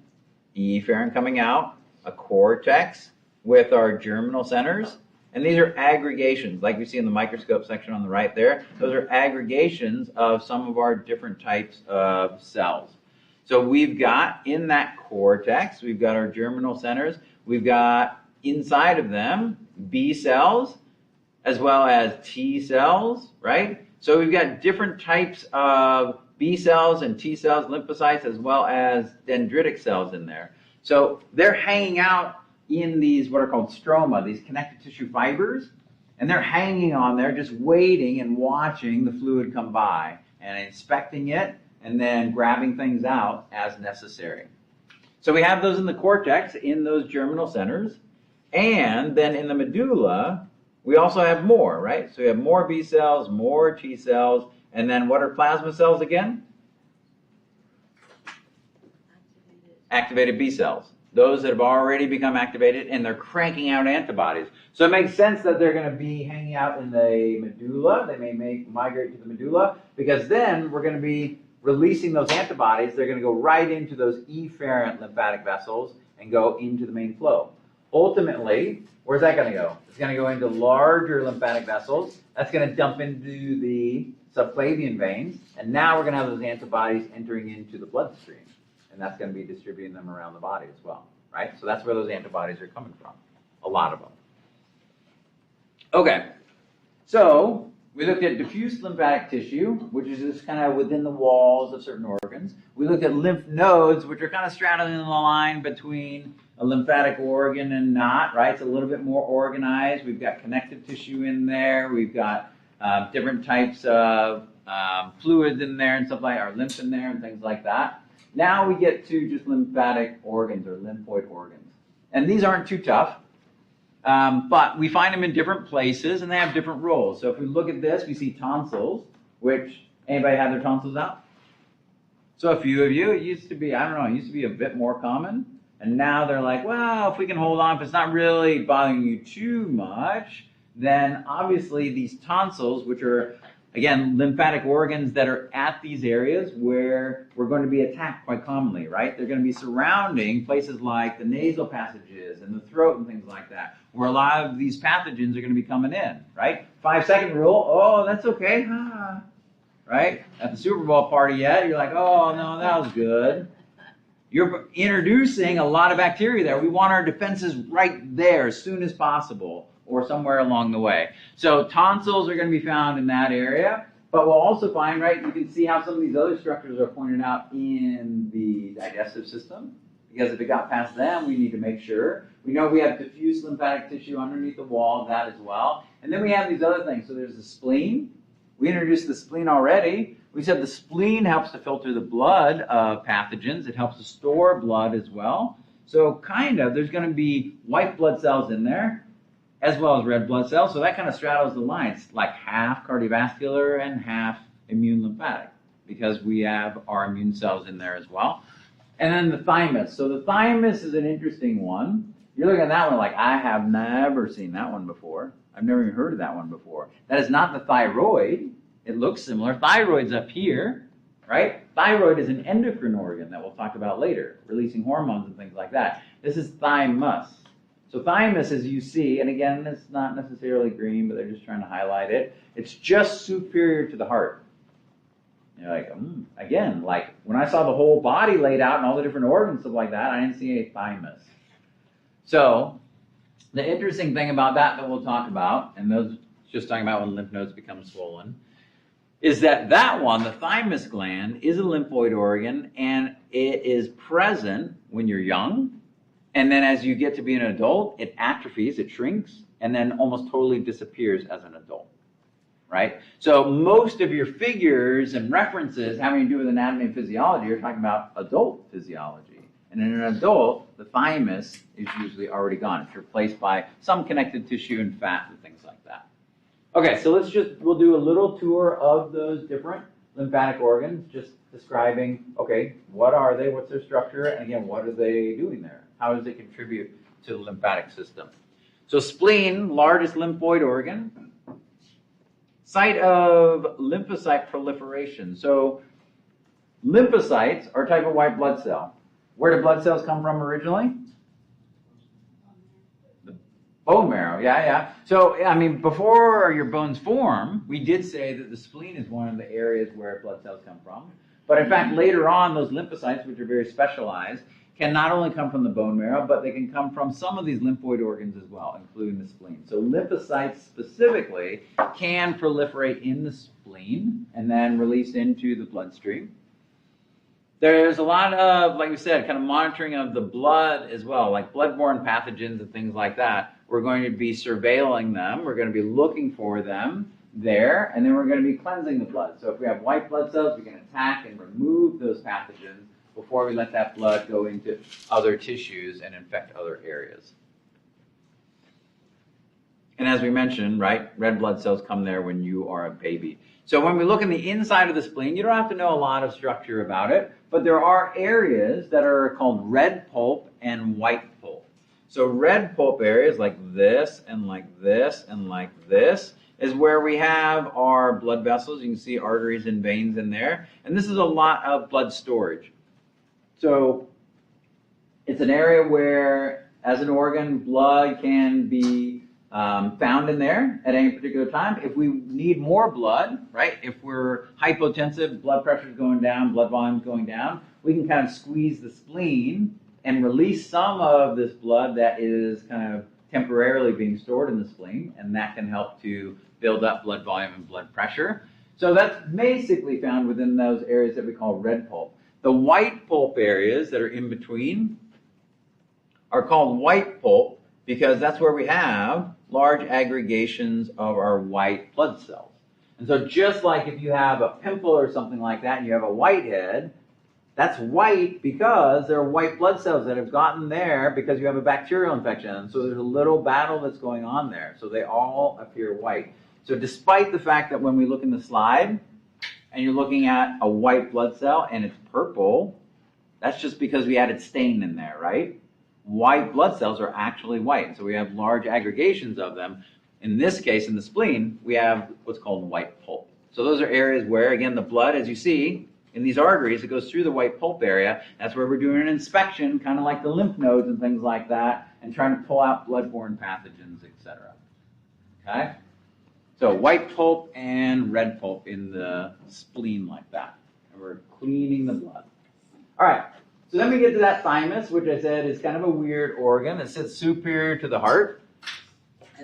efferent coming out, a cortex with our germinal centers. And these are aggregations, like we see in the microscope section on the right there. Those are aggregations of some of our different types of cells. So we've got in that cortex, we've got our germinal centers, we've got inside of them B cells as well as T cells, right? So we've got different types of B cells and T cells, lymphocytes, as well as dendritic cells in there. So they're hanging out in these what are called stroma, these connective tissue fibers, and they're hanging on there just waiting and watching the fluid come by and inspecting it, and then grabbing things out as necessary. So we have those in the cortex, in those germinal centers, and then in the medulla, we also have more, right? So we have more B cells, more T cells, and then what are plasma cells again? Activated B cells. Those that have already become activated, and they're cranking out antibodies. So it makes sense that they're going to be hanging out in the medulla. They may migrate to the medulla, because then we're going to be releasing those antibodies. They're going to go right into those efferent lymphatic vessels and go into the main flow. Ultimately, where's that going to go? It's going to go into larger lymphatic vessels. That's going to dump into the subclavian veins, and now we're going to have those antibodies entering into the bloodstream, and that's going to be distributing them around the body as well, right? So that's where those antibodies are coming from, a lot of them. Okay, so we looked at diffuse lymphatic tissue, which is just kind of within the walls of certain organs. We looked at lymph nodes, which are kind of straddling the line between a lymphatic organ and not, right? It's a little bit more organized. We've got connective tissue in there. We've got different types of fluids in there and stuff like our lymph in there and things like that. Now we get to just lymphatic organs or lymphoid organs. And these aren't too tough. But we find them in different places, and they have different roles. So if we look at this, we see tonsils, which, anybody have their tonsils out? So a few of you, it used to be, I don't know, it used to be a bit more common. And now they're like, well, if we can hold on, if it's not really bothering you too much, then obviously these tonsils, which are, again, lymphatic organs that are at these areas where we're going to be attacked quite commonly, right? They're going to be surrounding places like the nasal passages and the throat and things like that, where a lot of these pathogens are going to be coming in, right? 5-second rule, oh, that's okay, right? At the Super Bowl party yet, you're like, oh, no, that was good. You're introducing a lot of bacteria there. We want our defenses right there as soon as possible, or somewhere along the way. So tonsils are going to be found in that area, but we'll also find, right, you can see how some of these other structures are pointed out in the digestive system, because if it got past them, we need to make sure. We know we have diffuse lymphatic tissue underneath the wall of that as well. And then we have these other things. So there's the spleen. We introduced the spleen already. We said the spleen helps to filter the blood of pathogens. It helps to store blood as well. So there's going to be white blood cells in there, as well as red blood cells. So that kind of straddles the line. It's like half cardiovascular and half immune lymphatic, because we have our immune cells in there as well. And then the thymus. So the thymus is an interesting one. You're looking at that one like, I have never seen that one before. I've never even heard of that one before. That is not the thyroid. It looks similar. Thyroid's up here, right? Thyroid is an endocrine organ that we'll talk about later, releasing hormones and things like that. This is thymus. So thymus, as you see, and again, it's not necessarily green, but they're just trying to highlight it. It's just superior to the heart. You're like, again, like when I saw the whole body laid out and all the different organs, stuff like that, I didn't see a thymus. So the interesting thing about that we'll talk about, and those just talking about when lymph nodes become swollen, is that one, the thymus gland, is a lymphoid organ, and it is present when you're young, and then as you get to be an adult, it atrophies, it shrinks, and then almost totally disappears as an adult, right? So most of your figures and references having to do with anatomy and physiology are talking about adult physiology. And in an adult, the thymus is usually already gone. It's replaced by some connective tissue and fat and things like that. Okay, so we'll do a little tour of those different lymphatic organs, just describing, okay, what are they, what's their structure, and again, what are they doing there? How does it contribute to the lymphatic system? So spleen, largest lymphoid organ, site of lymphocyte proliferation. So lymphocytes are a type of white blood cell. Where do blood cells come from originally? The bone marrow, yeah. So, I mean, before your bones form, we did say that the spleen is one of the areas where blood cells come from. But in fact, later on, those lymphocytes, which are very specialized, can not only come from the bone marrow, but they can come from some of these lymphoid organs as well, including the spleen. So lymphocytes specifically can proliferate in the spleen and then release into the bloodstream. There's a lot of, like we said, kind of monitoring of the blood as well, like bloodborne pathogens and things like that. We're going to be surveilling them. We're going to be looking for them there, and then we're going to be cleansing the blood. So if we have white blood cells, we can attack and remove those pathogens before we let that blood go into other tissues and infect other areas. And as we mentioned, right, red blood cells come there when you are a baby. So when we look in the inside of the spleen, you don't have to know a lot of structure about it, but there are areas that are called red pulp and white pulp. So red pulp areas like this and like this and like this is where we have our blood vessels. You can see arteries and veins in there. And this is a lot of blood storage. So it's an area where, as an organ, blood can be found in there at any particular time. If we need more blood, right, if we're hypotensive, blood pressure is going down, blood volume is going down, we can kind of squeeze the spleen and release some of this blood that is kind of temporarily being stored in the spleen, and that can help to build up blood volume and blood pressure. So that's basically found within those areas that we call red pulp. The white pulp areas that are in between are called white pulp because that's where we have large aggregations of our white blood cells. And so just like if you have a pimple or something like that and you have a whitehead, that's white because there are white blood cells that have gotten there because you have a bacterial infection. And so there's a little battle that's going on there. So they all appear white. So despite the fact that when we look in the slide and you're looking at a white blood cell and it's purple, that's just because we added stain in there, right? White blood cells are actually white. So we have large aggregations of them. In this case, in the spleen, we have what's called white pulp. So those are areas where, again, the blood, as you see, in these arteries, it goes through the white pulp area. That's where we're doing an inspection, kind of like the lymph nodes and things like that, and trying to pull out bloodborne pathogens, etc. Okay? So white pulp and red pulp in the spleen like that. And we're cleaning the blood. All right. So then we get to that thymus, which I said is kind of a weird organ. It sits superior to the heart.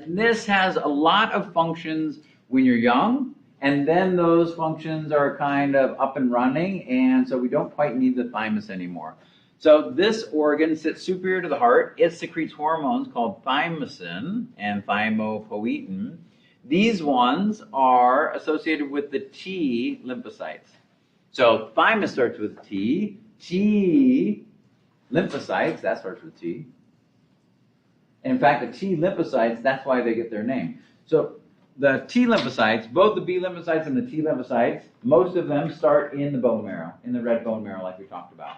And this has a lot of functions when you're young, and then those functions are kind of up and running, and so we don't quite need the thymus anymore. So this organ sits superior to the heart. It secretes hormones called thymosin and thymopoietin. These ones are associated with the T lymphocytes. So thymus starts with T. T lymphocytes, that starts with T. And in fact, the T lymphocytes, that's why they get their name. So the T lymphocytes, both the B lymphocytes and the T lymphocytes, most of them start in the bone marrow, in the red bone marrow like we talked about.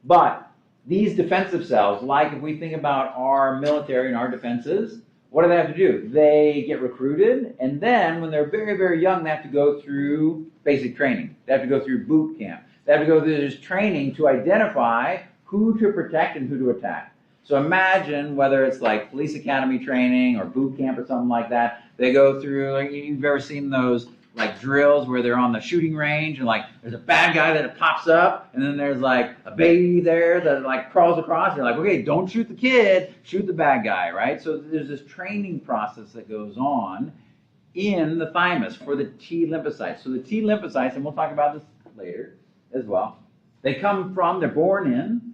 But these defensive cells, like if we think about our military and our defenses, what do they have to do? They get recruited, and then when they're very, very young, they have to go through basic training. They have to go through boot camp. They have to go through this training to identify who to protect and who to attack. So imagine whether it's like police academy training or boot camp or something like that. They go through, like you've ever seen those like drills where they're on the shooting range and like there's a bad guy that pops up and then there's like a baby there that like crawls across. You're like, okay, don't shoot the kid, shoot the bad guy, right? So there's this training process that goes on in the thymus for the T lymphocytes. So the T lymphocytes, and we'll talk about this later as well, they're born in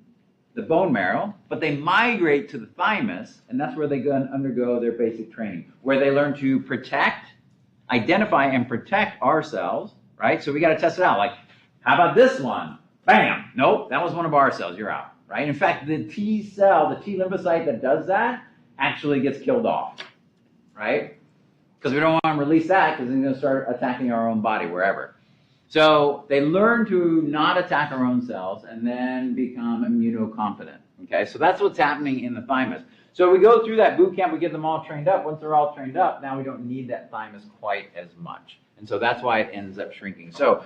the bone marrow, but they migrate to the thymus, and that's where they go and undergo their basic training, where they learn to protect, identify and protect our cells, right? So we got to test it out. Like, how about this one? Bam! Nope, that was one of our cells. You're out, right? In fact, the T cell, the T lymphocyte that does that actually gets killed off, right? Because we don't want to release that because it's going to start attacking our own body wherever. So they learn to not attack our own cells and then become immunocompetent, okay? So that's what's happening in the thymus. So we go through that boot camp, we get them all trained up. Once they're all trained up, now we don't need that thymus quite as much. And so that's why it ends up shrinking. So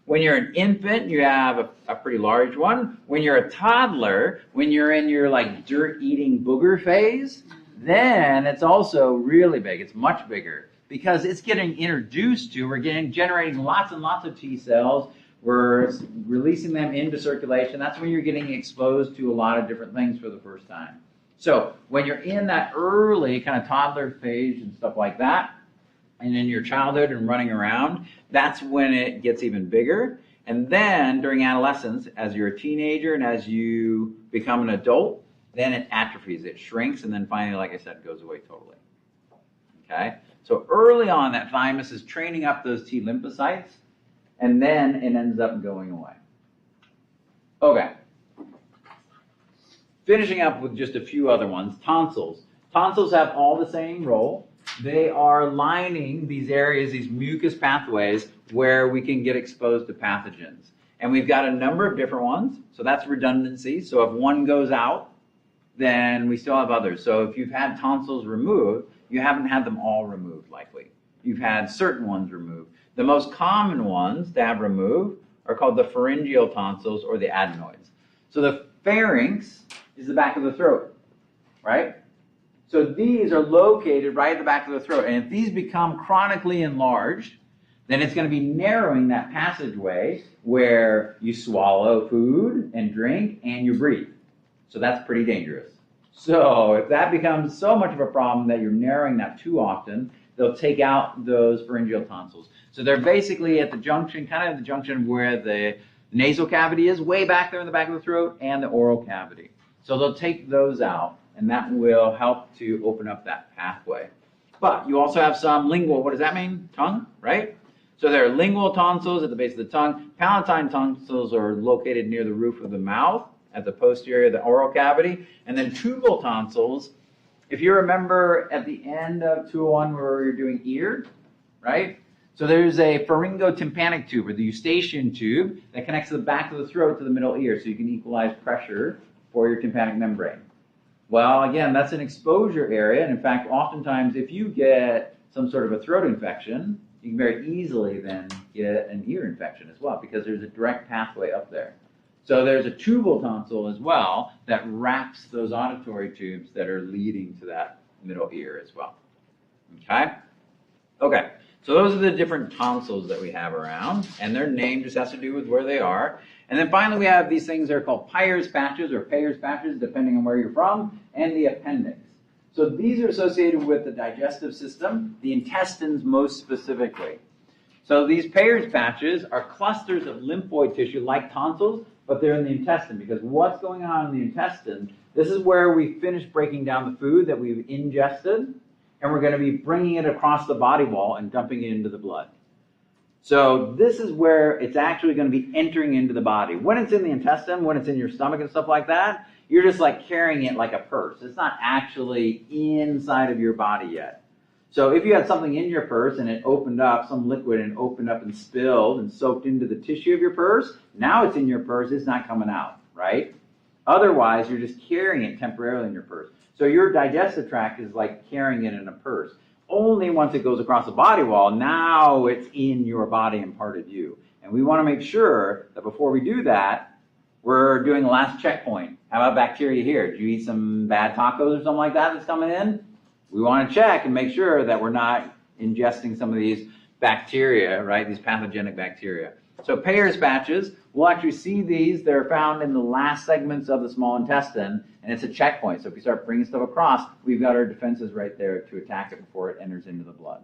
when you're an infant, you have a pretty large one. When you're a toddler, when you're in your like dirt-eating booger phase, then it's also really big. It's much bigger because it's getting introduced to, generating lots and lots of T cells. We're releasing them into circulation. That's when you're getting exposed to a lot of different things for the first time. So when you're in that early kind of toddler phase and stuff like that, and in your childhood and running around, that's when it gets even bigger. And then during adolescence, as you're a teenager and as you become an adult, then it atrophies, it shrinks, and then finally, like I said, it goes away totally. Okay? So early on, that thymus is training up those T lymphocytes, and then it ends up going away. Okay. Finishing up with just a few other ones, tonsils. Tonsils have all the same role. They are lining these areas, these mucus pathways, where we can get exposed to pathogens. And we've got a number of different ones, so that's redundancy. So if one goes out, then we still have others. So if you've had tonsils removed, you haven't had them all removed, likely. You've had certain ones removed. The most common ones to have removed are called the pharyngeal tonsils or the adenoids. So the pharynx is the back of the throat, right? So these are located right at the back of the throat. And if these become chronically enlarged, then it's going to be narrowing that passageway where you swallow food and drink and you breathe. So that's pretty dangerous. So if that becomes so much of a problem that you're narrowing that too often, they'll take out those pharyngeal tonsils. So they're basically at the junction, kind of the junction where the nasal cavity is, way back there in the back of the throat, and the oral cavity. So they'll take those out, and that will help to open up that pathway. But you also have some lingual, what does that mean? Tongue, right? So there are lingual tonsils at the base of the tongue. Palatine tonsils are located near the roof of the mouth, at the posterior of the oral cavity. And then tubal tonsils, if you remember at the end of 201 where we were doing ear, right? So there's a pharyngotympanic tube, or the eustachian tube, that connects the back of the throat to the middle ear, so you can equalize pressure for your tympanic membrane. Well, again, that's an exposure area, and in fact, oftentimes if you get some sort of a throat infection, you can very easily then get an ear infection as well, because there's a direct pathway up there. So there's a tubal tonsil as well that wraps those auditory tubes that are leading to that middle ear as well. Okay? Okay, so those are the different tonsils that we have around, and their name just has to do with where they are. And then finally we have these things that are called Peyer's patches or Peyer's patches, depending on where you're from, and the appendix. So these are associated with the digestive system, the intestines most specifically. So these Peyer's patches are clusters of lymphoid tissue like tonsils, but they're in the intestine, because what's going on in the intestine, this is where we finish breaking down the food that we've ingested, and we're going to be bringing it across the body wall and dumping it into the blood. So this is where it's actually going to be entering into the body. When it's in the intestine, when it's in your stomach and stuff like that, you're just like carrying it like a purse. It's not actually inside of your body yet. So if you had something in your purse and it opened up, some liquid, and opened up and spilled and soaked into the tissue of your purse, now it's in your purse, it's not coming out, right? Otherwise, you're just carrying it temporarily in your purse. So your digestive tract is like carrying it in a purse. Only once it goes across the body wall, now it's in your body and part of you. And we want to make sure that before we do that, we're doing a last checkpoint. How about bacteria here? Did you eat some bad tacos or something like that that's coming in? We want to check and make sure that we're not ingesting some of these bacteria, right? These pathogenic bacteria. So Peyer's patches, we'll actually see these. They're found in the last segments of the small intestine, and it's a checkpoint. So if you start bringing stuff across, we've got our defenses right there to attack it before it enters into the blood.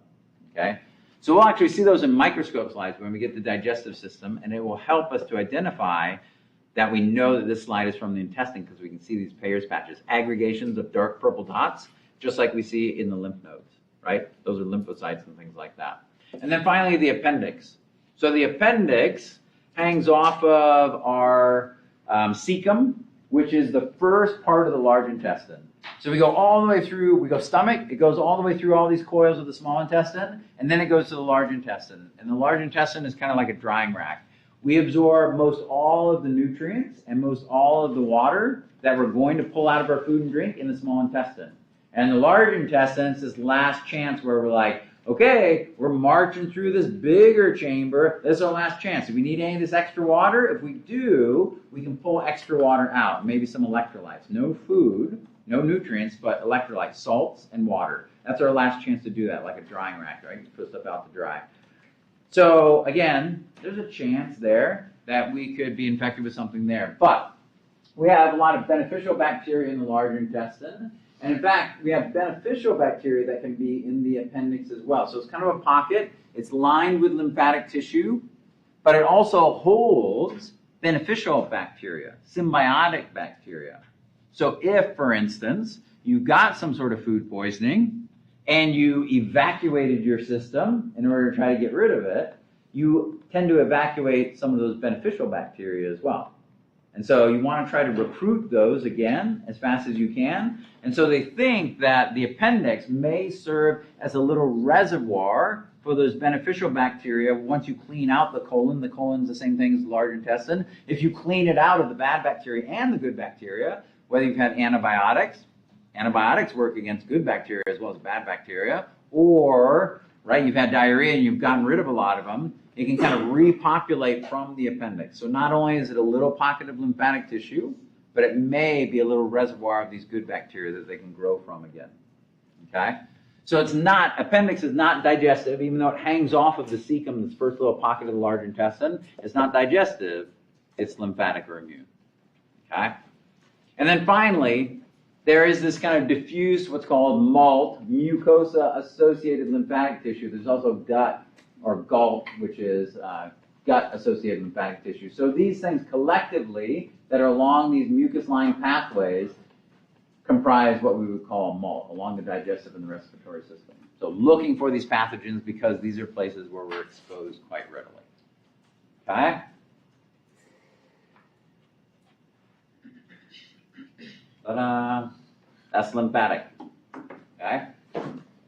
Okay? So we'll actually see those in microscope slides when we get the digestive system, and it will help us to identify that we know that this slide is from the intestine because we can see these Peyer's patches, aggregations of dark purple dots, just like we see in the lymph nodes, right? Those are lymphocytes and things like that. And then finally, the appendix. So the appendix hangs off of our cecum, which is the first part of the large intestine. So we go all the way through, we go stomach, it goes all the way through all these coils of the small intestine, and then it goes to the large intestine. And the large intestine is kind of like a drying rack. We absorb most all of the nutrients and most all of the water that we're going to pull out of our food and drink in the small intestine. And the large intestine is this last chance where we're like, okay, we're marching through this bigger chamber. This is our last chance. If we need any of this extra water, if we do, we can pull extra water out. Maybe some electrolytes. No food, no nutrients, but electrolytes, salts and water. That's our last chance to do that, like a drying rack, right? You put stuff out to dry. So again, there's a chance there that we could be infected with something there. But we have a lot of beneficial bacteria in the large intestine. And in fact, we have beneficial bacteria that can be in the appendix as well. So it's kind of a pocket. It's lined with lymphatic tissue, but it also holds beneficial bacteria, symbiotic bacteria. So if, for instance, you got some sort of food poisoning and you evacuated your system in order to try to get rid of it, you tend to evacuate some of those beneficial bacteria as well. And so you want to try to recruit those again as fast as you can. And so they think that the appendix may serve as a little reservoir for those beneficial bacteria once you clean out the colon. The colon's the same thing as the large intestine. If you clean it out of the bad bacteria and the good bacteria, whether you've had antibiotics work against good bacteria as well as bad bacteria, or right, you've had diarrhea and you've gotten rid of a lot of them, it can kind of repopulate from the appendix. So not only is it a little pocket of lymphatic tissue, but it may be a little reservoir of these good bacteria that they can grow from again. Okay? So it's not, appendix is not digestive, even though it hangs off of the cecum, this first little pocket of the large intestine. It's not digestive, it's lymphatic or immune. Okay? And then finally, there is this kind of diffuse, what's called MALT, mucosa-associated lymphatic tissue. There's also gut or GALT, which is gut-associated lymphatic tissue. So these things collectively that are along these mucus-lining pathways comprise what we would call MALT, along the digestive and the respiratory system. So looking for these pathogens because these are places where we're exposed quite readily. Okay? That's lymphatic. Okay?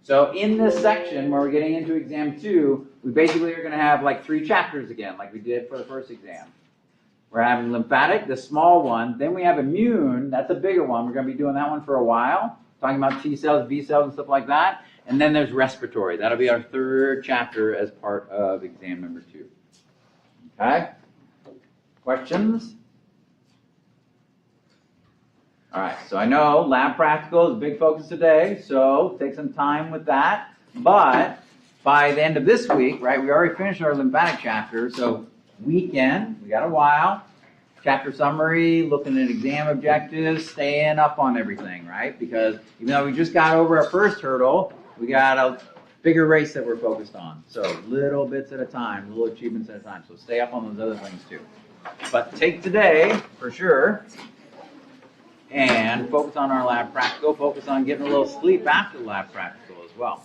So in this section where we're getting into exam 2, we basically are going to have like 3 chapters again, like we did for the first exam. We're having lymphatic, the small one. Then we have immune. That's a bigger one. We're going to be doing that one for a while, talking about T cells, B cells, and stuff like that. And then there's respiratory. That'll be our 3rd chapter as part of exam number 2. Okay? Questions? All right, so I know lab practical is a big focus today, so take some time with that. But by the end of this week, right, we already finished our lymphatic chapter, so weekend, we got a while. chapter summary, looking at exam objectives, staying up on everything, right? Because even though we just got over our first hurdle, we got a bigger race that we're focused on. So little bits at a time, little achievements at a time. So stay up on those other things too. But take today, for sure, and focus on our lab practical, focus on getting a little sleep after the lab practical as well.